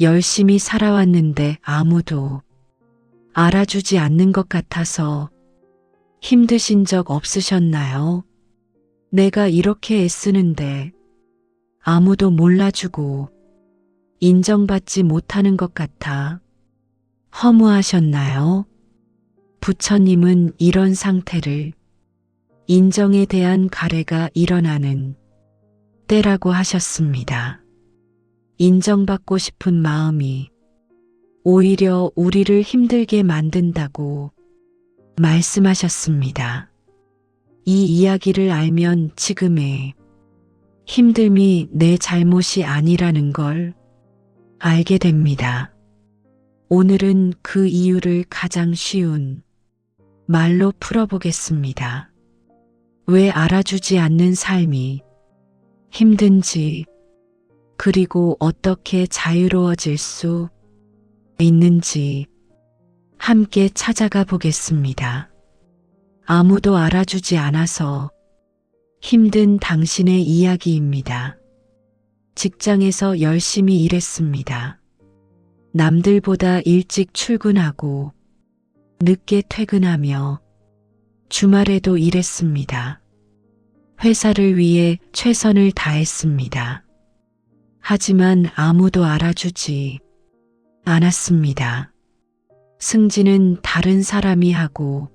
열심히 살아왔는데 아무도 알아주지 않는 것 같아서 힘드신 적 없으셨나요? 내가 이렇게 애쓰는데 아무도 몰라주고 인정받지 못하는 것 같아 허무하셨나요? 부처님은 이런 상태를 인정에 대한 가래가 일어나는 때라고 하셨습니다. 인정받고 싶은 마음이 오히려 우리를 힘들게 만든다고 말씀하셨습니다. 이 이야기를 알면 지금의 힘듦이 내 잘못이 아니라는 걸 알게 됩니다. 오늘은 그 이유를 가장 쉬운 말로 풀어보겠습니다. 왜 알아주지 않는 삶이 힘든지, 그리고 어떻게 자유로워질 수 있는지 함께 찾아가 보겠습니다. 아무도 알아주지 않아서 힘든 당신의 이야기입니다. 직장에서 열심히 일했습니다. 남들보다 일찍 출근하고 늦게 퇴근하며 주말에도 일했습니다. 회사를 위해 최선을 다했습니다. 하지만 아무도 알아주지 않았습니다. 승진은 다른 사람이 하고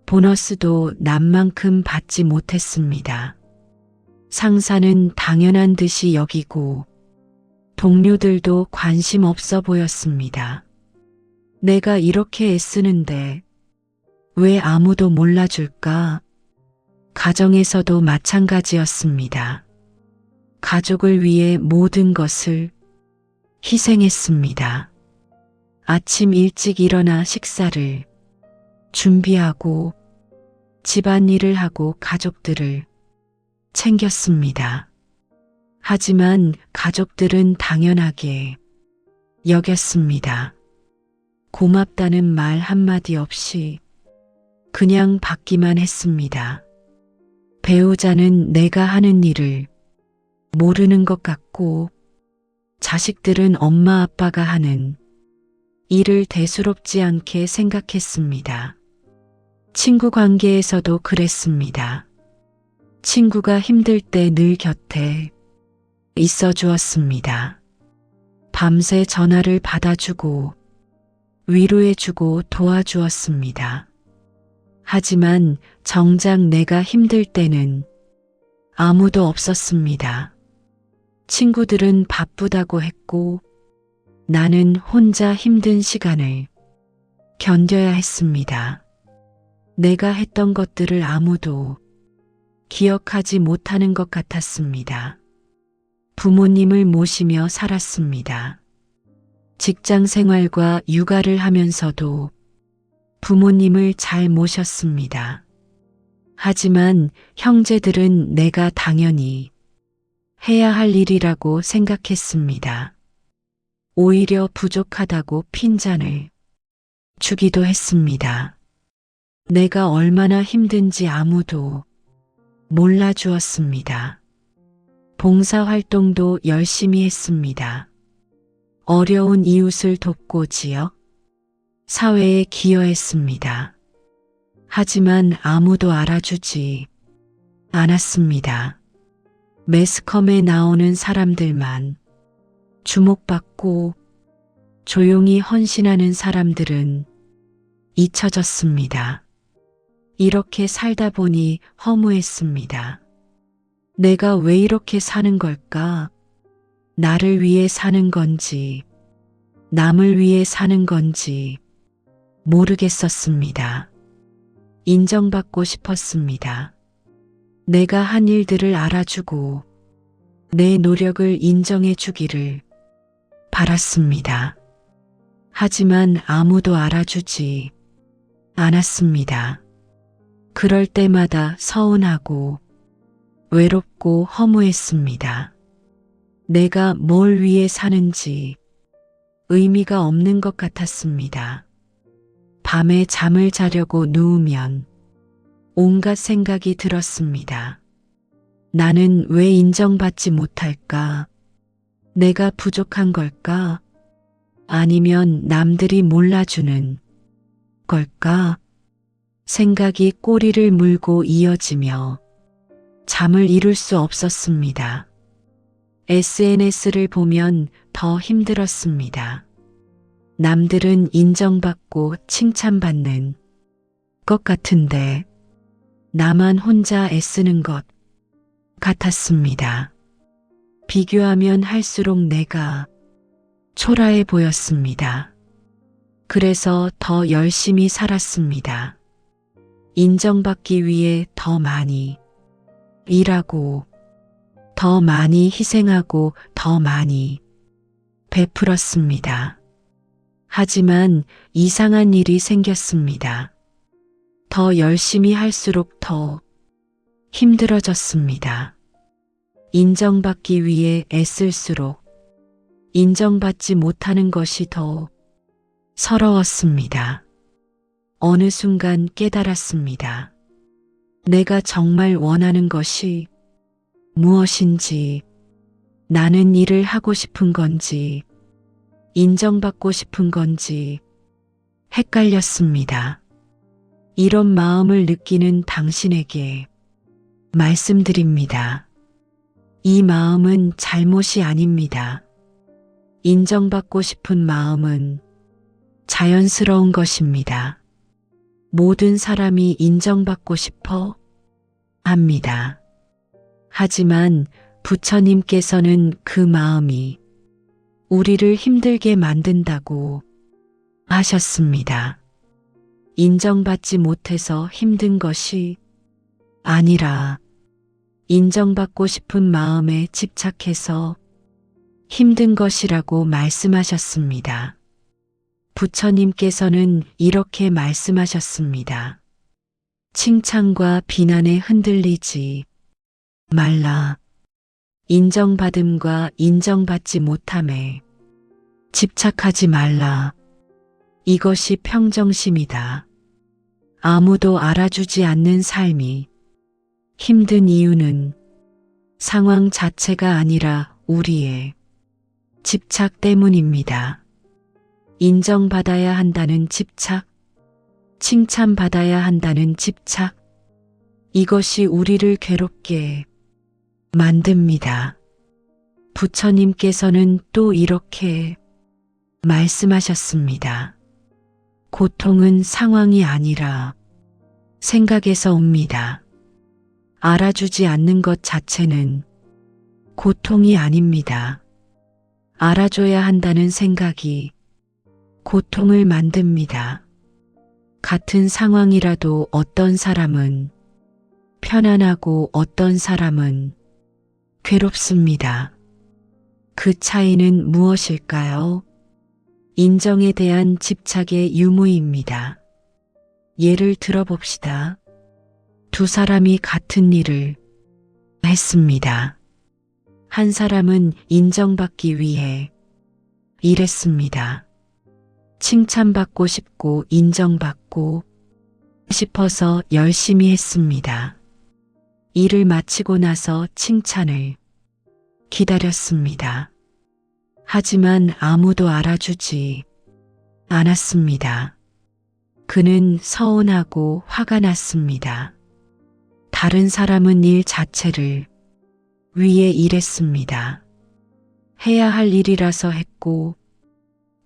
보너스도 남만큼 받지 못했습니다. 상사는 당연한 듯이 여기고 동료들도 관심 없어 보였습니다. 내가 이렇게 애쓰는데 왜 아무도 몰라줄까? 가정에서도 마찬가지였습니다. 가족을 위해 모든 것을 희생했습니다. 아침 일찍 일어나 식사를 준비하고 집안일을 하고 가족들을 챙겼습니다. 하지만 가족들은 당연하게 여겼습니다. 고맙다는 말 한마디 없이 그냥 받기만 했습니다. 배우자는 내가 하는 일을 모르는 것 같고 자식들은 엄마 아빠가 하는 일을 대수롭지 않게 생각했습니다. 친구 관계에서도 그랬습니다. 친구가 힘들 때 늘 곁에 있어 주었습니다. 밤새 전화를 받아주고 위로해주고 도와주었습니다. 하지만 정작 내가 힘들 때는 아무도 없었습니다. 친구들은 바쁘다고 했고 나는 혼자 힘든 시간을 견뎌야 했습니다. 내가 했던 것들을 아무도 기억하지 못하는 것 같았습니다. 부모님을 모시며 살았습니다. 직장 생활과 육아를 하면서도 부모님을 잘 모셨습니다. 하지만 형제들은 내가 당연히 해야 할 일이라고 생각했습니다. 오히려 부족하다고 핀잔을 주기도 했습니다. 내가 얼마나 힘든지 아무도 몰라주었습니다. 봉사활동도 열심히 했습니다. 어려운 이웃을 돕고 지역, 사회에 기여했습니다. 하지만 아무도 알아주지 않았습니다. 매스컴에 나오는 사람들만 주목받고 조용히 헌신하는 사람들은 잊혀졌습니다. 이렇게 살다 보니 허무했습니다. 내가 왜 이렇게 사는 걸까? 나를 위해 사는 건지, 남을 위해 사는 건지 모르겠었습니다. 인정받고 싶었습니다. 내가 한 일들을 알아주고 내 노력을 인정해 주기를 바랐습니다. 하지만 아무도 알아주지 않았습니다. 그럴 때마다 서운하고 외롭고 허무했습니다. 내가 뭘 위해 사는지 의미가 없는 것 같았습니다. 밤에 잠을 자려고 누우면 온갖 생각이 들었습니다. 나는 왜 인정받지 못할까? 내가 부족한 걸까? 아니면 남들이 몰라주는 걸까? 생각이 꼬리를 물고 이어지며 잠을 이룰 수 없었습니다. SNS를 보면 더 힘들었습니다. 남들은 인정받고 칭찬받는 것 같은데 나만 혼자 애쓰는 것 같았습니다. 비교하면 할수록 내가 초라해 보였습니다. 그래서 더 열심히 살았습니다. 인정받기 위해 더 많이 일하고, 더 많이 희생하고, 더 많이 베풀었습니다. 하지만 이상한 일이 생겼습니다. 더 열심히 할수록 더 힘들어졌습니다. 인정받기 위해 애쓸수록 인정받지 못하는 것이 더 서러웠습니다. 어느 순간 깨달았습니다. 내가 정말 원하는 것이 무엇인지, 나는 일을 하고 싶은 건지, 인정받고 싶은 건지 헷갈렸습니다. 이런 마음을 느끼는 당신에게 말씀드립니다. 이 마음은 잘못이 아닙니다. 인정받고 싶은 마음은 자연스러운 것입니다. 모든 사람이 인정받고 싶어 합니다. 하지만 부처님께서는 그 마음이 우리를 힘들게 만든다고 하셨습니다. 인정받지 못해서 힘든 것이 아니라 인정받고 싶은 마음에 집착해서 힘든 것이라고 말씀하셨습니다. 부처님께서는 이렇게 말씀하셨습니다. 칭찬과 비난에 흔들리지 말라. 인정받음과 인정받지 못함에 집착하지 말라. 이것이 평정심이다. 아무도 알아주지 않는 삶이 힘든 이유는 상황 자체가 아니라 우리의 집착 때문입니다. 인정받아야 한다는 집착, 칭찬받아야 한다는 집착, 이것이 우리를 괴롭게 만듭니다. 부처님께서는 또 이렇게 말씀하셨습니다. 고통은 상황이 아니라 생각에서 옵니다. 알아주지 않는 것 자체는 고통이 아닙니다. 알아줘야 한다는 생각이 고통을 만듭니다. 같은 상황이라도 어떤 사람은 편안하고 어떤 사람은 괴롭습니다. 그 차이는 무엇일까요? 인정에 대한 집착의 유무입니다. 예를 들어봅시다. 두 사람이 같은 일을 했습니다. 한 사람은 인정받기 위해 일했습니다. 칭찬받고 싶고 인정받고 싶어서 열심히 했습니다. 일을 마치고 나서 칭찬을 기다렸습니다. 하지만 아무도 알아주지 않았습니다. 그는 서운하고 화가 났습니다. 다른 사람은 일 자체를 위해 일했습니다. 해야 할 일이라서 했고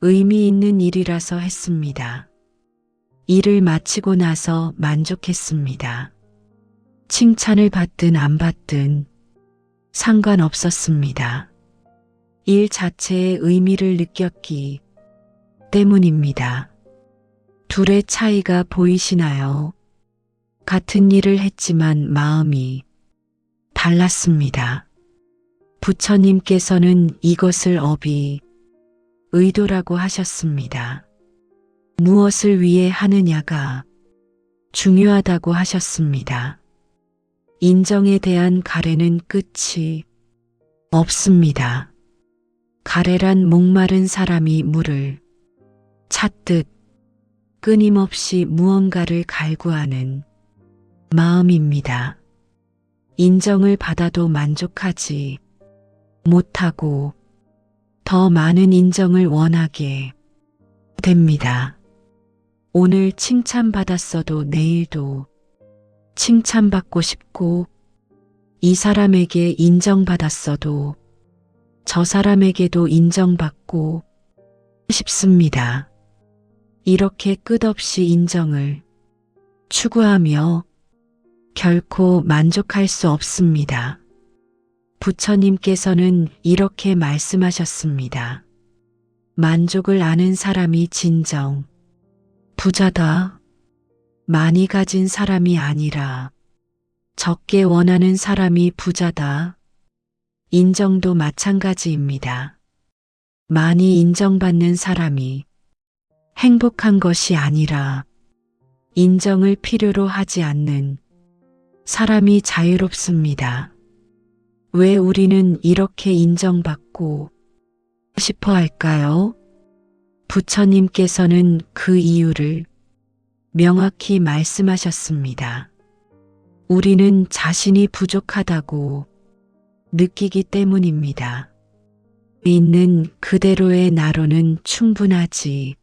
의미 있는 일이라서 했습니다. 일을 마치고 나서 만족했습니다. 칭찬을 받든 안 받든 상관없었습니다. 일 자체의 의미를 느꼈기 때문입니다. 둘의 차이가 보이시나요? 같은 일을 했지만 마음이 달랐습니다. 부처님께서는 이것을 업이 의도라고 하셨습니다. 무엇을 위해 하느냐가 중요하다고 하셨습니다. 인정에 대한 가래는 끝이 없습니다. 가래란 목마른 사람이 물을 찾듯 끊임없이 무언가를 갈구하는 마음입니다. 인정을 받아도 만족하지 못하고 더 많은 인정을 원하게 됩니다. 오늘 칭찬받았어도 내일도 칭찬받고 싶고, 이 사람에게 인정받았어도 저 사람에게도 인정받고 싶습니다. 이렇게 끝없이 인정을 추구하며 결코 만족할 수 없습니다. 부처님께서는 이렇게 말씀하셨습니다. 만족을 아는 사람이 진정 부자다. 많이 가진 사람이 아니라 적게 원하는 사람이 부자다. 인정도 마찬가지입니다. 많이 인정받는 사람이 행복한 것이 아니라 인정을 필요로 하지 않는 사람이 자유롭습니다. 왜 우리는 이렇게 인정받고 싶어 할까요? 부처님께서는 그 이유를 명확히 말씀하셨습니다. 우리는 자신이 부족하다고 느끼기 때문입니다. 있는 그대로의 나로는 충분하지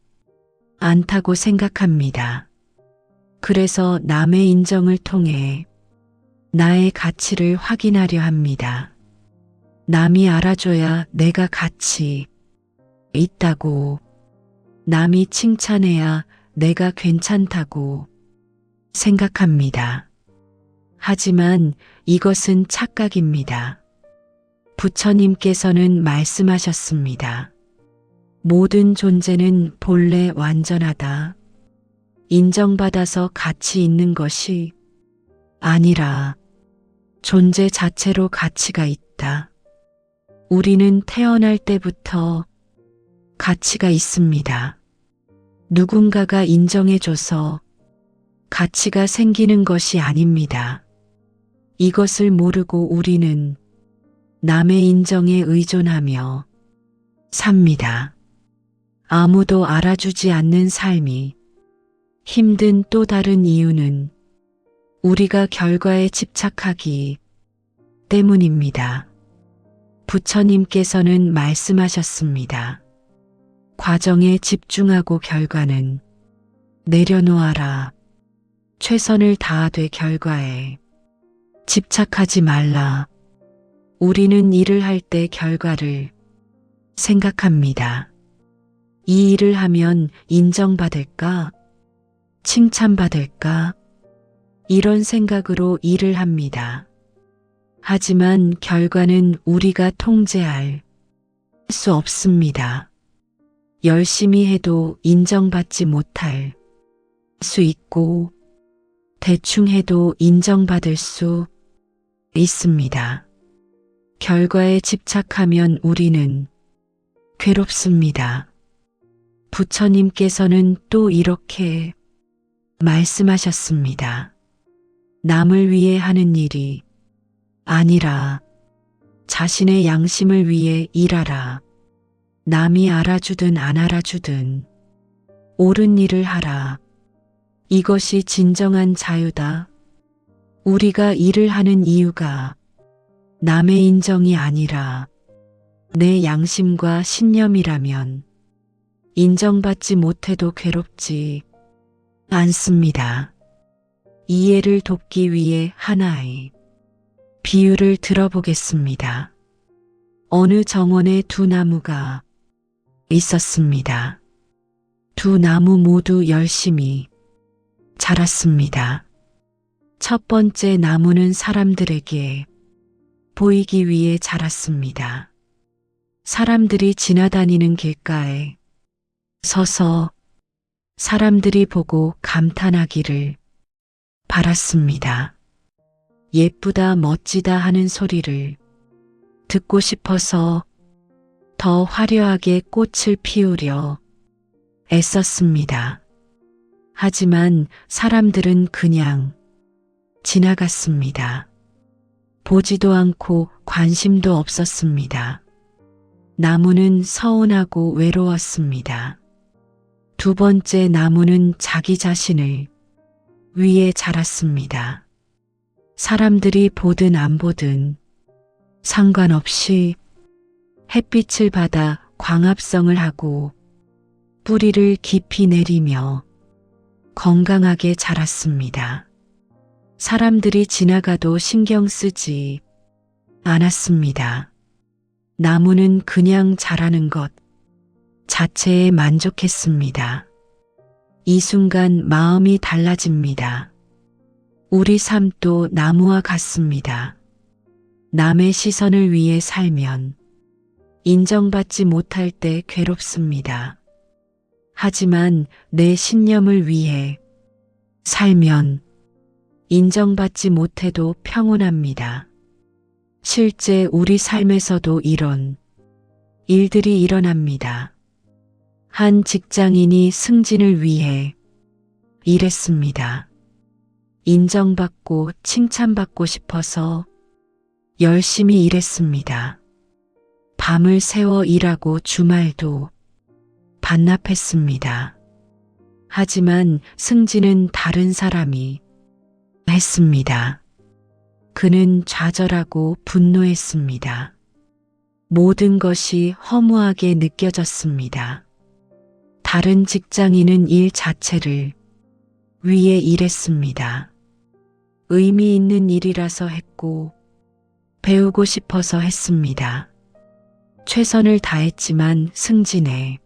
않다고 생각합니다. 그래서 남의 인정을 통해 나의 가치를 확인하려 합니다. 남이 알아줘야 내가 가치 있다고, 남이 칭찬해야 내가 괜찮다고 생각합니다. 하지만 이것은 착각입니다. 부처님께서는 말씀하셨습니다. 모든 존재는 본래 완전하다. 인정받아서 가치 있는 것이 아니라 존재 자체로 가치가 있다. 우리는 태어날 때부터 가치가 있습니다. 누군가가 인정해줘서 가치가 생기는 것이 아닙니다. 이것을 모르고 우리는 남의 인정에 의존하며 삽니다. 아무도 알아주지 않는 삶이 힘든 또 다른 이유는 우리가 결과에 집착하기 때문입니다. 부처님께서는 말씀하셨습니다. 과정에 집중하고 결과는 내려놓아라. 최선을 다하되 결과에 집착하지 말라. 우리는 일을 할 때 결과를 생각합니다. 이 일을 하면 인정받을까? 칭찬받을까? 이런 생각으로 일을 합니다. 하지만 결과는 우리가 통제할 수 없습니다. 열심히 해도 인정받지 못할 수 있고, 대충 해도 인정받을 수 있습니다. 결과에 집착하면 우리는 괴롭습니다. 부처님께서는 또 이렇게 말씀하셨습니다. 남을 위해 하는 일이 아니라 자신의 양심을 위해 일하라. 남이 알아주든 안 알아주든 옳은 일을 하라. 이것이 진정한 자유다. 우리가 일을 하는 이유가 남의 인정이 아니라 내 양심과 신념이라면 인정받지 못해도 괴롭지 않습니다. 이해를 돕기 위해 하나의 비유를 들어보겠습니다. 어느 정원에 두 나무가 있었습니다. 두 나무 모두 열심히 자랐습니다. 첫 번째 나무는 사람들에게 보이기 위해 자랐습니다. 사람들이 지나다니는 길가에 서서 사람들이 보고 감탄하기를 바랐습니다. 예쁘다, 멋지다 하는 소리를 듣고 싶어서 더 화려하게 꽃을 피우려 애썼습니다. 하지만 사람들은 그냥 지나갔습니다. 보지도 않고 관심도 없었습니다. 나무는 서운하고 외로웠습니다. 두 번째 나무는 자기 자신을 위해 자랐습니다. 사람들이 보든 안 보든 상관없이 햇빛을 받아 광합성을 하고 뿌리를 깊이 내리며 건강하게 자랐습니다. 사람들이 지나가도 신경 쓰지 않았습니다. 나무는 그냥 자라는 것 자체에 만족했습니다. 이 순간 마음이 달라집니다. 우리 삶도 나무와 같습니다. 남의 시선을 위해 살면 인정받지 못할 때 괴롭습니다. 하지만 내 신념을 위해 살면 인정받지 못해도 평온합니다. 실제 우리 삶에서도 이런 일들이 일어납니다. 한 직장인이 승진을 위해 일했습니다. 인정받고 칭찬받고 싶어서 열심히 일했습니다. 밤을 새워 일하고 주말도 반납했습니다. 하지만 승진은 다른 사람이 했습니다. 그는 좌절하고 분노했습니다. 모든 것이 허무하게 느껴졌습니다. 다른 직장인은 일 자체를 위해 일했습니다. 의미 있는 일이라서 했고 배우고 싶어서 했습니다. 최선을 다했지만 승진에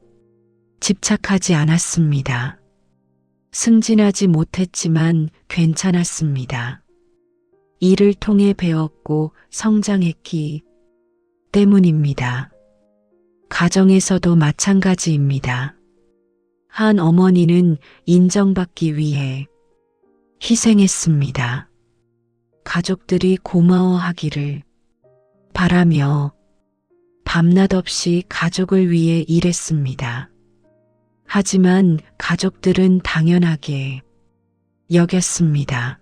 집착하지 않았습니다. 승진하지 못했지만 괜찮았습니다. 일을 통해 배웠고 성장했기 때문입니다. 가정에서도 마찬가지입니다. 한 어머니는 인정받기 위해 희생했습니다. 가족들이 고마워하기를 바라며 밤낮 없이 가족을 위해 일했습니다. 하지만 가족들은 당연하게 여겼습니다.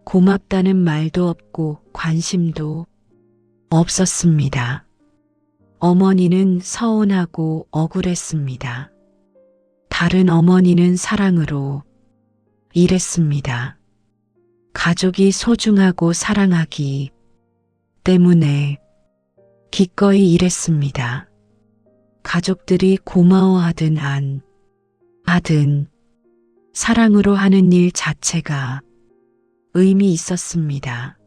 고맙다는 말도 없고 관심도 없었습니다. 어머니는 서운하고 억울했습니다. 다른 어머니는 사랑으로 일했습니다. 가족이 소중하고 사랑하기 때문에 기꺼이 일했습니다. 가족들이 고마워하든 안 하든 사랑으로 하는 일 자체가 의미 있었습니다.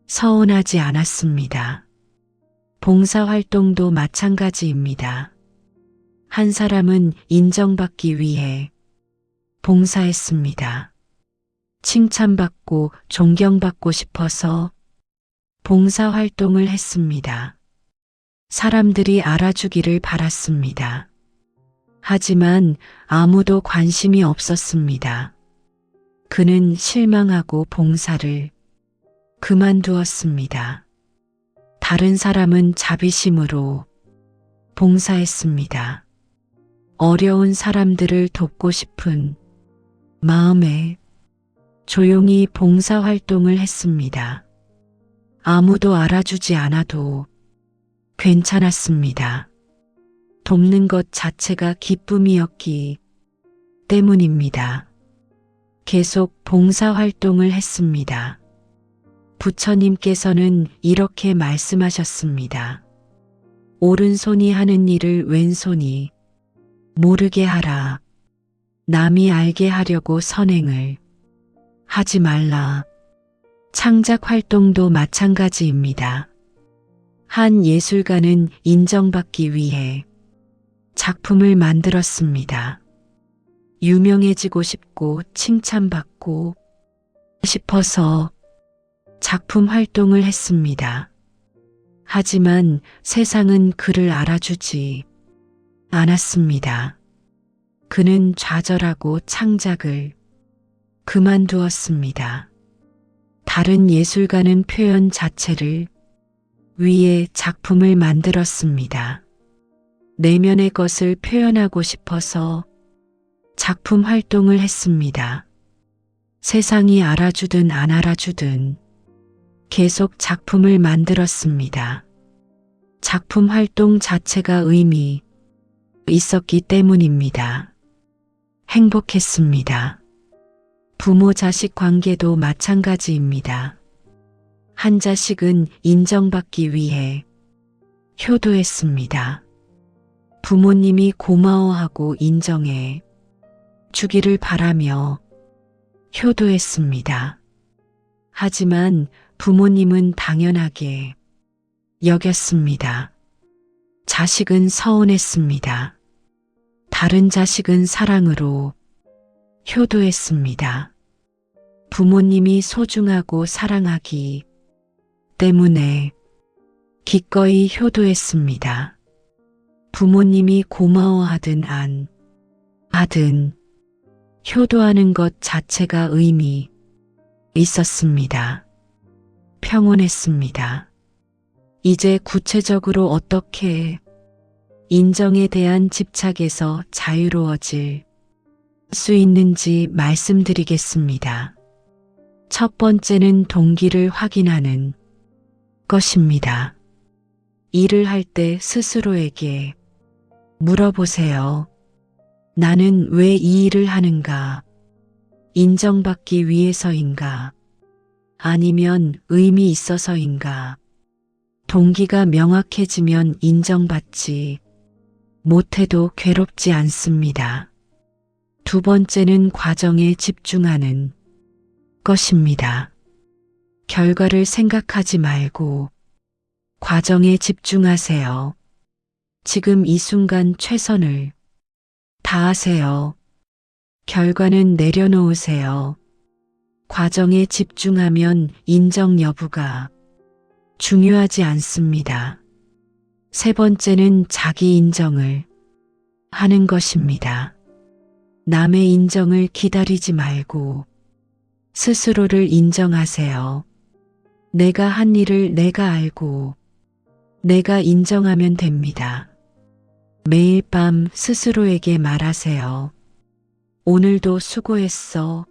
서운하지 않았습니다. 봉사활동도 마찬가지입니다. 한 사람은 인정받기 위해 봉사했습니다. 칭찬받고 존경받고 싶어서 봉사활동을 했습니다. 사람들이 알아주기를 바랐습니다. 하지만 아무도 관심이 없었습니다. 그는 실망하고 봉사를 그만두었습니다. 다른 사람은 자비심으로 봉사했습니다. 어려운 사람들을 돕고 싶은 마음에 조용히 봉사활동을 했습니다. 아무도 알아주지 않아도 괜찮았습니다. 돕는 것 자체가 기쁨이었기 때문입니다. 계속 봉사활동을 했습니다. 부처님께서는 이렇게 말씀하셨습니다. 오른손이 하는 일을 왼손이 모르게 하라. 남이 알게 하려고 선행을 하지 말라. 창작 활동도 마찬가지입니다. 한 예술가는 인정받기 위해 작품을 만들었습니다. 유명해지고 싶고 칭찬받고 싶어서 작품 활동을 했습니다. 하지만 세상은 그를 알아주지 않았습니다. 그는 좌절하고 창작을 그만두었습니다. 다른 예술가는 표현 자체를 위해 작품을 만들었습니다. 내면의 것을 표현하고 싶어서 작품 활동을 했습니다. 세상이 알아주든 안 알아주든 계속 작품을 만들었습니다. 작품 활동 자체가 의미 있었기 때문입니다. 행복했습니다. 부모 자식 관계도 마찬가지입니다. 한 자식은 인정받기 위해 효도했습니다. 부모님이 고마워하고 인정해 주기를 바라며 효도했습니다. 하지만 부모님은 당연하게 여겼습니다. 자식은 서운했습니다. 다른 자식은 사랑으로 효도했습니다. 부모님이 소중하고 사랑하기 때문에 기꺼이 효도했습니다. 부모님이 고마워하든 안 하든 효도하는 것 자체가 의미 있었습니다. 평온했습니다. 이제 구체적으로 어떻게 인정에 대한 집착에서 자유로워질 수 있는지 말씀드리겠습니다. 첫 번째는 동기를 확인하는 것입니다. 일을 할 때 스스로에게 물어보세요. 나는 왜 이 일을 하는가? 인정받기 위해서인가? 아니면 의미 있어서인가? 동기가 명확해지면 인정받지 못해도 괴롭지 않습니다. 두 번째는 과정에 집중하는 것입니다. 결과를 생각하지 말고 과정에 집중하세요. 지금 이 순간 최선을 다하세요. 결과는 내려놓으세요. 과정에 집중하면 인정 여부가 중요하지 않습니다. 세 번째는 자기 인정을 하는 것입니다. 남의 인정을 기다리지 말고 스스로를 인정하세요. 내가 한 일을 내가 알고 내가 인정하면 됩니다. 매일 밤 스스로에게 말하세요. 오늘도 수고했어.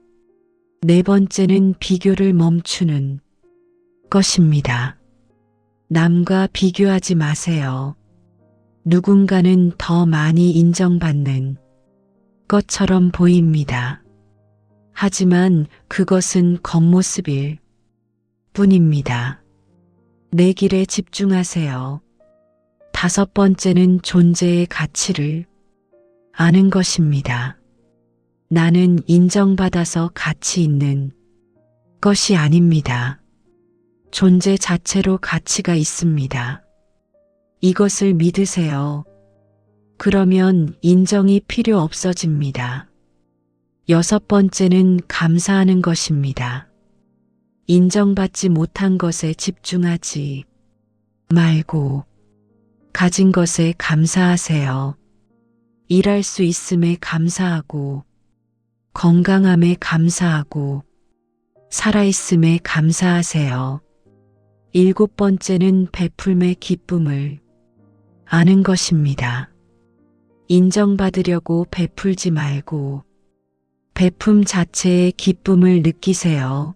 네 번째는 비교를 멈추는 것입니다. 남과 비교하지 마세요. 누군가는 더 많이 인정받는 것처럼 보입니다. 하지만 그것은 겉모습일 뿐입니다. 내 길에 집중하세요. 다섯 번째는 존재의 가치를 아는 것입니다. 나는 인정받아서 가치 있는 것이 아닙니다. 존재 자체로 가치가 있습니다. 이것을 믿으세요. 그러면 인정이 필요 없어집니다. 여섯 번째는 감사하는 것입니다. 인정받지 못한 것에 집중하지 말고 가진 것에 감사하세요. 일할 수 있음에 감사하고 건강함에 감사하고 살아있음에 감사하세요. 일곱 번째는 베풀매 기쁨을 아는 것입니다. 인정받으려고 베풀지 말고 베품 자체의 기쁨을 느끼세요.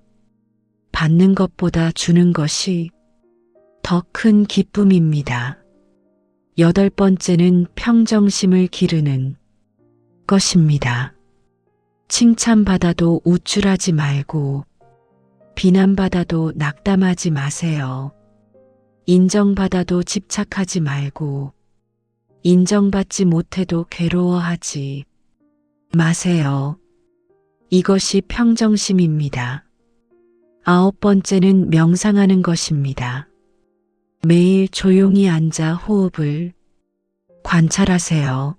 받는 것보다 주는 것이 더 큰 기쁨입니다. 여덟 번째는 평정심을 기르는 것입니다. 칭찬받아도 우쭐하지 말고 비난받아도 낙담하지 마세요. 인정받아도 집착하지 말고 인정받지 못해도 괴로워하지 마세요. 이것이 평정심입니다. 아홉 번째는 명상하는 것입니다. 매일 조용히 앉아 호흡을 관찰하세요.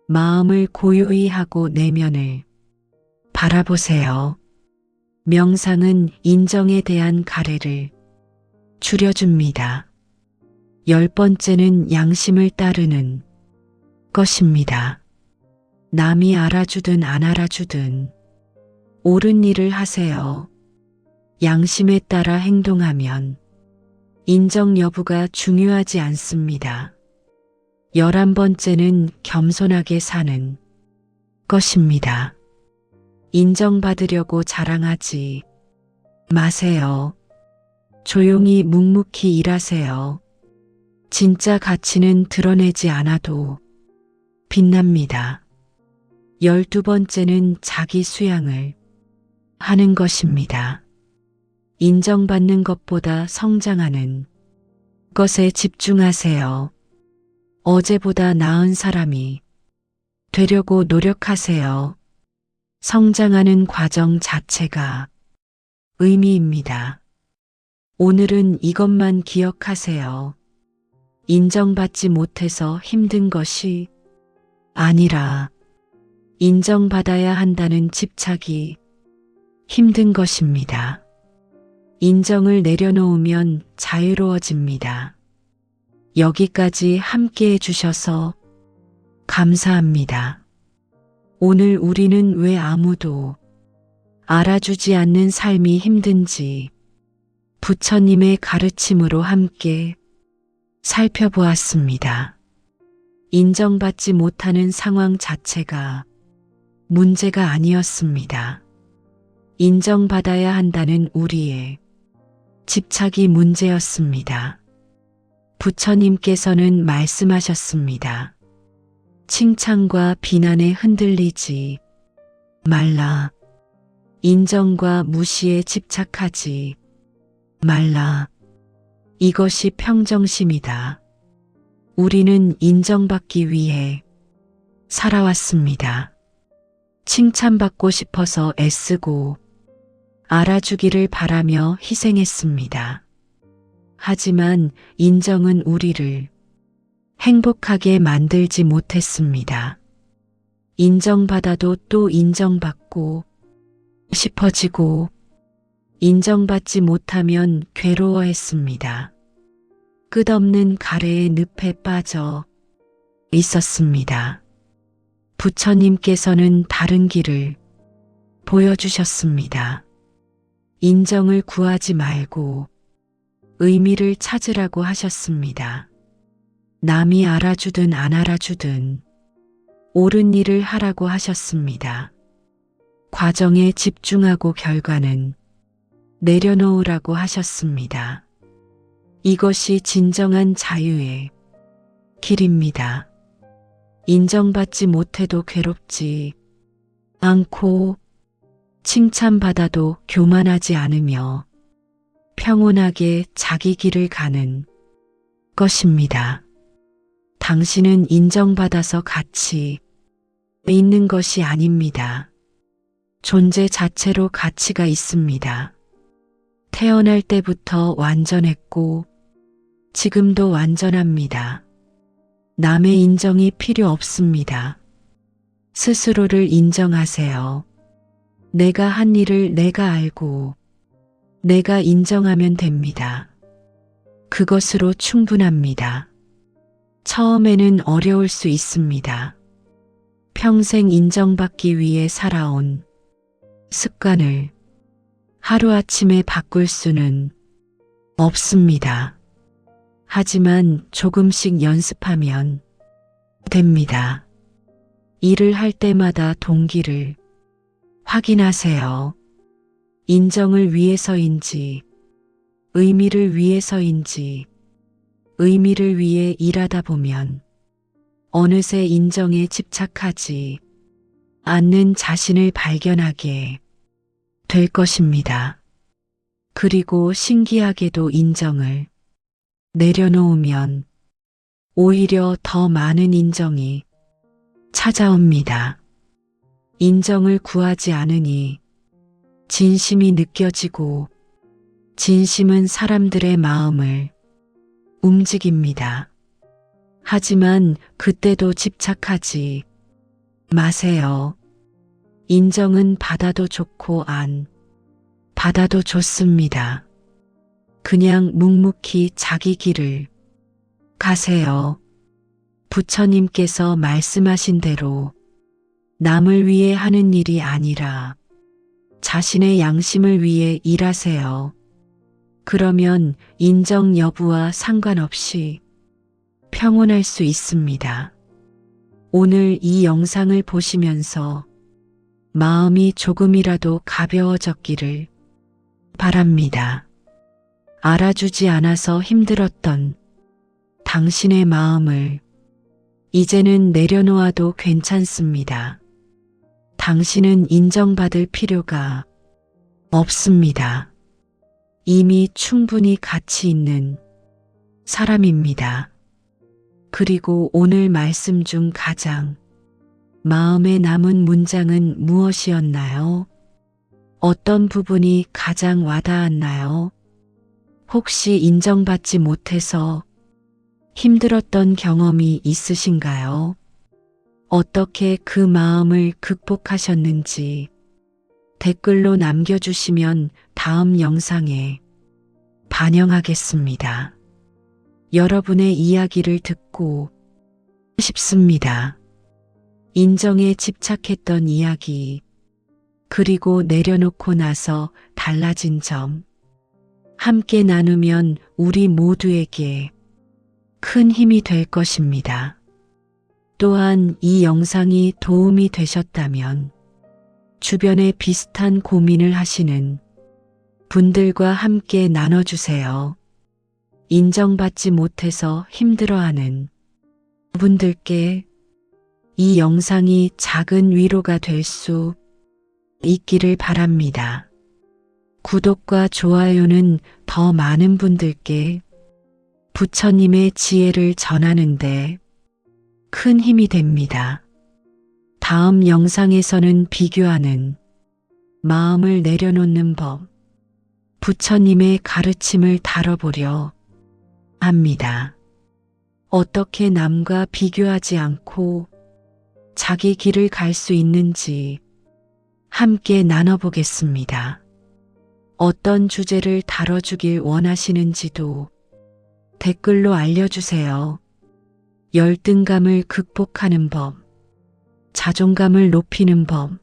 마음을 고요히 하고 내면을 바라보세요. 명상은 인정에 대한 가래를 줄여줍니다. 열 번째는 양심을 따르는 것입니다. 남이 알아주든 안 알아주든 옳은 일을 하세요. 양심에 따라 행동하면 인정 여부가 중요하지 않습니다. 11번째는 겸손하게 사는 것입니다. 인정받으려고 자랑하지 마세요. 조용히 묵묵히 일하세요. 진짜 가치는 드러내지 않아도 빛납니다. 12번째는 자기 수양을 하는 것입니다. 인정받는 것보다 성장하는 것에 집중하세요. 어제보다 나은 사람이 되려고 노력하세요. 성장하는 과정 자체가 의미입니다. 오늘은 이것만 기억하세요. 인정받지 못해서 힘든 것이 아니라 인정받아야 한다는 집착이 힘든 것입니다. 인정을 내려놓으면 자유로워집니다. 여기까지 함께 해주셔서 감사합니다. 오늘 우리는 왜 아무도 알아주지 않는 삶이 힘든지 부처님의 가르침으로 함께 살펴보았습니다. 인정받지 못하는 상황 자체가 문제가 아니었습니다. 인정받아야 한다는 우리의 집착이 문제였습니다. 부처님께서는 말씀하셨습니다. 칭찬과 비난에 흔들리지 말라. 인정과 무시에 집착하지 말라. 이것이 평정심이다. 우리는 인정받기 위해 살아왔습니다. 칭찬받고 싶어서 애쓰고 알아주기를 바라며 희생했습니다. 하지만 인정은 우리를 행복하게 만들지 못했습니다. 인정받아도 또 인정받고 싶어지고 인정받지 못하면 괴로워했습니다. 끝없는 가래의 늪에 빠져 있었습니다. 부처님께서는 다른 길을 보여주셨습니다. 인정을 구하지 말고 의미를 찾으라고 하셨습니다. 남이 알아주든 안 알아주든 옳은 일을 하라고 하셨습니다. 과정에 집중하고 결과는 내려놓으라고 하셨습니다. 이것이 진정한 자유의 길입니다. 인정받지 못해도 괴롭지 않고 칭찬받아도 교만하지 않으며 평온하게 자기 길을 가는 것입니다. 당신은 인정받아서 가치 있는 것이 아닙니다. 존재 자체로 가치가 있습니다. 태어날 때부터 완전했고 지금도 완전합니다. 남의 인정이 필요 없습니다. 스스로를 인정하세요. 내가 한 일을 내가 알고 내가 인정하면 됩니다. 그것으로 충분합니다. 처음에는 어려울 수 있습니다. 평생 인정받기 위해 살아온 습관을 하루아침에 바꿀 수는 없습니다. 하지만 조금씩 연습하면 됩니다. 일을 할 때마다 동기를 확인하세요. 인정을 위해서인지, 의미를 위해서인지, 의미를 위해 일하다 보면 어느새 인정에 집착하지 않는 자신을 발견하게 될 것입니다. 그리고 신기하게도 인정을 내려놓으면 오히려 더 많은 인정이 찾아옵니다. 인정을 구하지 않으니 진심이 느껴지고 진심은 사람들의 마음을 움직입니다. 하지만 그때도 집착하지 마세요. 인정은 받아도 좋고 안 받아도 좋습니다. 그냥 묵묵히 자기 길을 가세요. 부처님께서 말씀하신 대로 남을 위해 하는 일이 아니라 자신의 양심을 위해 일하세요. 그러면 인정 여부와 상관없이 평온할 수 있습니다. 오늘 이 영상을 보시면서 마음이 조금이라도 가벼워졌기를 바랍니다. 알아주지 않아서 힘들었던 당신의 마음을 이제는 내려놓아도 괜찮습니다. 당신은 인정받을 필요가 없습니다. 이미 충분히 가치 있는 사람입니다. 그리고 오늘 말씀 중 가장 마음에 남은 문장은 무엇이었나요? 어떤 부분이 가장 와닿았나요? 혹시 인정받지 못해서 힘들었던 경험이 있으신가요? 어떻게 그 마음을 극복하셨는지 댓글로 남겨주시면 다음 영상에 반영하겠습니다. 여러분의 이야기를 듣고 싶습니다. 인정에 집착했던 이야기, 그리고 내려놓고 나서 달라진 점, 함께 나누면 우리 모두에게 큰 힘이 될 것입니다. 또한 이 영상이 도움이 되셨다면 주변에 비슷한 고민을 하시는 분들과 함께 나눠주세요. 인정받지 못해서 힘들어하는 분들께 이 영상이 작은 위로가 될 수 있기를 바랍니다. 구독과 좋아요는 더 많은 분들께 부처님의 지혜를 전하는데 큰 힘이 됩니다. 다음 영상에서는 비교하는 마음을 내려놓는 법, 부처님의 가르침을 다뤄보려 합니다. 어떻게 남과 비교하지 않고 자기 길을 갈 수 있는지 함께 나눠보겠습니다. 어떤 주제를 다뤄주길 원하시는지도 댓글로 알려주세요. 열등감을 극복하는 법, 자존감을 높이는 법,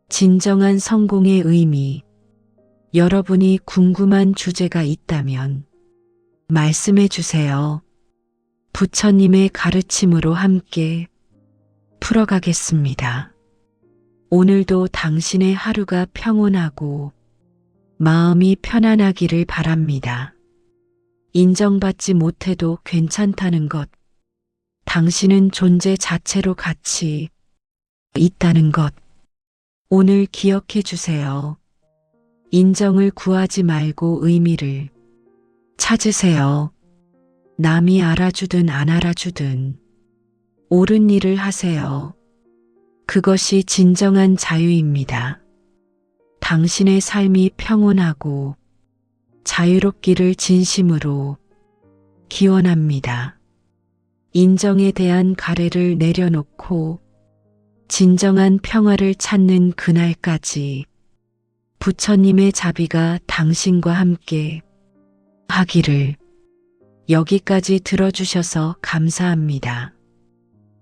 진정한 성공의 의미, 여러분이 궁금한 주제가 있다면 말씀해 주세요. 부처님의 가르침으로 함께 풀어가겠습니다. 오늘도 당신의 하루가 평온하고 마음이 편안하기를 바랍니다. 인정받지 못해도 괜찮다는 것, 당신은 존재 자체로 가치 있다는 것, 오늘 기억해 주세요. 인정을 구하지 말고 의미를 찾으세요. 남이 알아주든 안 알아주든 옳은 일을 하세요. 그것이 진정한 자유입니다. 당신의 삶이 평온하고 자유롭기를 진심으로 기원합니다. 인정에 대한 가래를 내려놓고 진정한 평화를 찾는 그날까지 부처님의 자비가 당신과 함께 하기를. 여기까지 들어주셔서 감사합니다.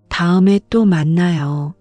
다음에 또 만나요.